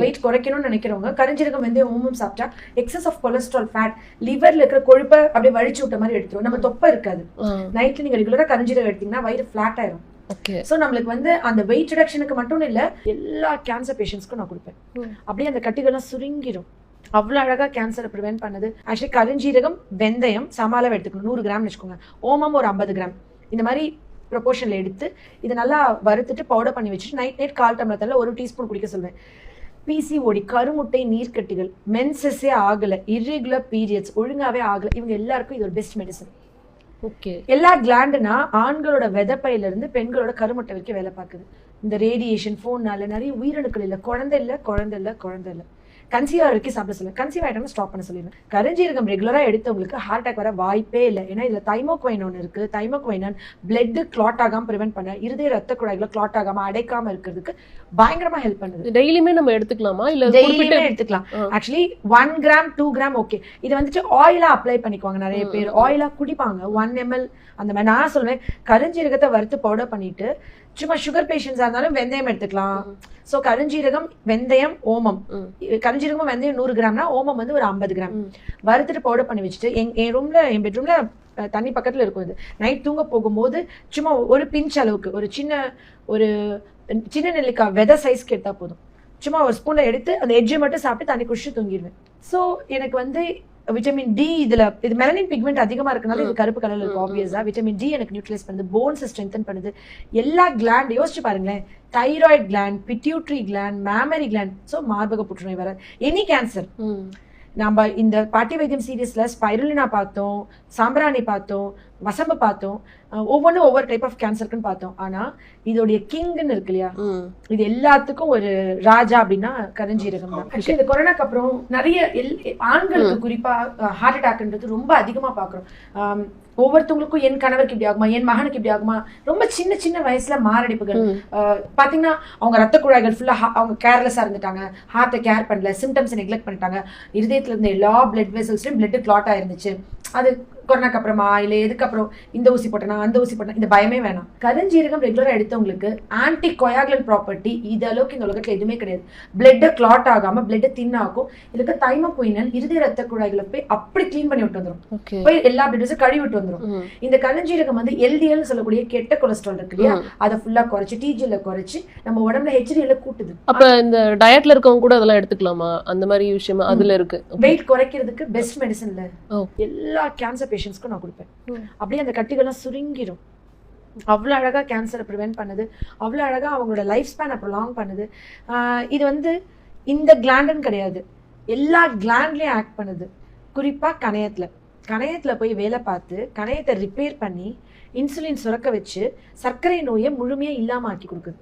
Wait குறைக்கணும்னு நினைக்கிறவங்க கரிஞ்சீரகம் வெந்தயம் ஓமம் சாப்பிட்டா எக்ஸஸ் ஆஃப் கொலஸ்ட்ரால் ஃபேட் லிவர்ல இருக்கிற கொழுப்பை அப்படியே வழிச்சு விட்ட மாதிரி எடுத்துரும். நம்ம தொப்பை இருக்காது. நைட்ல நீங்க ரெகுலரா கரிஞ்சீரகம் எடுத்தீங்கன்னா வயிறு ஃபிளாட் ஆயிரும். சோ நம்மளுக்கு வந்து அந்த வெயிட் ரிடக்ஷனுக்கு மட்டும் இல்ல, எல்லா கேன்சர் பேஷண்ட்ஸ்க்கும் நான் கொடுப்பேன். அப்படியே அந்த கட்டிகள்லாம் சுருங்கிடும். அவ்வளவு அழகா கேன்சரை ப்ரிவென்ட் பண்ணுது. ஆக்சுவலி கரிஞ்சீரகம் வெந்தயம் சமாளம் எடுத்துக்கணும், 100 கிராம் வச்சுக்கோங்க. ஓமம் ஒரு 50 கிராம் இந்த மாதிரி ப்ரொபோர்ஷன்ல எடுத்து இதை நல்லா வறுத்துட்டு பவுடர் பண்ணி வச்சுட்டு நைட் 1/4 டம்ளர் தண்ணீர்ல 1 டீஸ்பூன் குடிக்க சொல்வேன். பிசிஓடி, கருமுட்டை நீர்க்கட்டிகள், மென்சஸே ஆகல, இர்ரெகுலர் பீரியட்ஸ் ஒழுங்காவே ஆகல, இவங்க எல்லாருக்கும் இது ஒரு பெஸ்ட் மெடிசன். எல்லா கிளாண்டுனா ஆண்களோட விதப்பையில இருந்து பெண்களோட கருமுட்டை வரைக்கும் வேலை பார்க்குது. இந்த ரேடியேஷன் போன்னால நிறைய உயிரணுக்கள் இல்ல, குழந்தை இல்ல கன்சீவ் வரைக்கும் சாப்பிட சொல்லுவேன். கன்சீவ் ஆயிட்டோம்னா ஸ்டாப் பண்ண சொல்லிடுவேன். கரிஞ்சீரகம் ரெகுலரா எடுத்தவங்களுக்கு ஹார்ட் அட்டாக் வர வாய்ப்பே இல்லை. ஏன்னா இதுல தைமோக்வைன் ஒன்று இருக்கு. தைமோக்வைன் பிளட் கிளாட் ஆகாம ப்ரிவென்ட் பண்ண, இருதய ரத்த குழாய்களை கிளாட் ஆகாம அடைக்காம இருக்கிறதுக்கு பயங்கரமா ஹெல்ப் பண்ணுது. டெய்லியுமே நம்ம எடுத்துக்கலாமா இல்ல டெய்லியுமே எடுத்துக்கலாம். Actually 1 gram 2 gram okay. இதை வந்துட்டு ஆயிலா அப்ளை பண்ணிக்குவாங்க நிறைய பேர், ஆயிலா குடிப்பாங்க. 1 ml அந்த மாதிரி. நான் சொல்லுவேன் கரிஞ்சீரகத்தை வறுத்து பவுடர் பண்ணிட்டு சும்மா சுகர் பேஷண்ட்ஸா இருந்தாலும் வெந்தயம் எடுத்துக்கலாம். சோ கரிஞ்சீரகம் வெந்தயம் ஓமம், கரிஞ்சீரகம் வெந்தயம் 100 கிராம்னா ஓமம் வந்து ஒரு 50 கிராம் வறுத்துட்டு பவுடர் பண்ணி வச்சுட்டு என் பெட்ரூம்ல தண்ணி பக்கத்துல இருக்கும். இது நைட் தூங்க போகும்போது சும்மா ஒரு பிஞ்ச் அளவுக்கு ஒரு சின்ன நெல்லிக்காய் விதை சைஸ்க்கு எடுத்தா போதும். சும்மா ஒரு ஸ்பூன்ல எடுத்து அந்த எட்ஜை மட்டும் சாப்பிட்டு தண்ணி குடிச்சு தூங்கிடுவேன். ஸோ எனக்கு வந்து விட்டமின் டி, இது மெலனின் பிக்மெண்ட் அதிகமா இருக்கனால இது கருப்பு கலர்ல இருக்கும். ஆப்வியஸா விட்டமின் டி எனக்கு நியூட்ரலைஸ் பண்ணுது, போன்ஸ் ஸ்ட்ரென்தன் பண்ணுது. எல்லா கிளாண்ட் யோசிச்சு பாருங்களேன், thyroid gland, pituitary gland, mammary gland. So மார்பக புற்றுநோய் வராது. Any cancer. நம்ம இந்த பாட்டி வைத்தியம் சீரீஸ்ல ஸ்பைருலினா பார்த்தோம், சாம்பிராணி பார்த்தோம், வசம்பு பார்த்தோம், ஒவ்வொன்றும் ஒவ்வொரு டைப் ஆஃப் கேன்சருக்குன்னு பார்த்தோம். ஆனா இதோடைய கிங்னு இருக்கு இல்லையா, இது எல்லாத்துக்கும் ஒரு ராஜா அப்படின்னா கரிஞ்சீரகம் தான். ஆக்சுவலி இந்த கொரோனாக்கு அப்புறம் நிறைய ஆண்களுக்கு குறிப்பா ஹார்ட் அட்டாக்ன்றது ரொம்ப அதிகமா பாக்குறோம். ஒவ்வொருத்தவங்களுக்கும் என் கணவருக்கு இப்படி ஆகுமா, என் மகனுக்கு இப்படி ஆகுமா, ரொம்ப சின்ன சின்ன வயசுல மாரடைப்புகள். பாத்தீங்கன்னா அவங்க ரத்த குழாய்கள் ஃபுல்லா அவங்க கேர்லெஸ்ஸா இருந்துட்டாங்க, ஹார்ட்டை கேர் பண்ணல, சிம்டம்ஸ் நெக்லெக்ட் பண்ணிட்டாங்க, இருதயத்துல இருந்த எல்லா பிளட் வெசல்ஸ்லயும் பிளட் கிளாட் ஆயிருந்துச்சு. அது கொரோனாக்கு அப்புறமா இல்ல எதுக்கப்புறம் இந்த ஊசி போட்டனா அந்த ஊசி போட்டனா, இந்த பயமே வேணாம். கரிஞ்சீரகம் ரெகுலரா எடுத்தவங்களுக்கு ஆன்டி கொயாகுலன்ட் ப்ராப்பர்ட்டி இது அளவுக்கு இந்த உலகத்துல எதுவுமே கிடையாது. பிளட் கிளாட் ஆகாம பிளட் தின் ஆகும். இதுக்கு தைமோக்வைன் இருதய ரத்த குழாய்களை போய் அப்படி கிளீன் பண்ணி விட்டு வந்துடும், போய் எல்லா பிளட்ஸும் கழுவி விட்டு வந்துடும். இந்த கரிஞ்சீரகம் வந்து எல்டிஎல் சொல்லக்கூடிய கெட்ட கொலஸ்ட்ரால் இருக்கு இல்லையா, அதை ஃபுல்லா குறைச்சு டிஜிஎல் குறைச்சு நம்ம உடம்புல ஹெச்டிஎல் கூட்டுது. அப்ப இந்த டயட்ல இருக்கவங்க கூட அதெல்லாம் எடுத்துக்கலாமா? அந்த மாதிரி விஷயம் அதுல இருக்கு. வெயிட் குறைக்கிறதுக்கு பெஸ்ட் மெடிசன்ல எல்லா கேன்சர் பேஷண்ட்ஸ்க்கும் நான் கொடுப்பேன். அப்படியே அந்த கட்டிகள்லாம் சுருங்கிடும். அவ்வளோ அழகா கேன்சரை ப்ரிவென்ட் பண்ணுது, அவ்வளோ அழகா அவங்களோட லைஃப் ஸ்பேனை ப்ரொலாங் பண்ணுது. இது வந்து இந்த கிளாண்டுன்னு கிடையாது, எல்லா கிளாண்ட்லயும் ஆக்ட் பண்ணுது. குறிப்பா கணையத்துல போய் வேலை பார்த்து கணையத்தை ரிப்பேர் பண்ணி இன்சுலின் சுரக்க வச்சு சர்க்கரை நோயை முழுமையா இல்லாம ஆக்கி கொடுக்குது.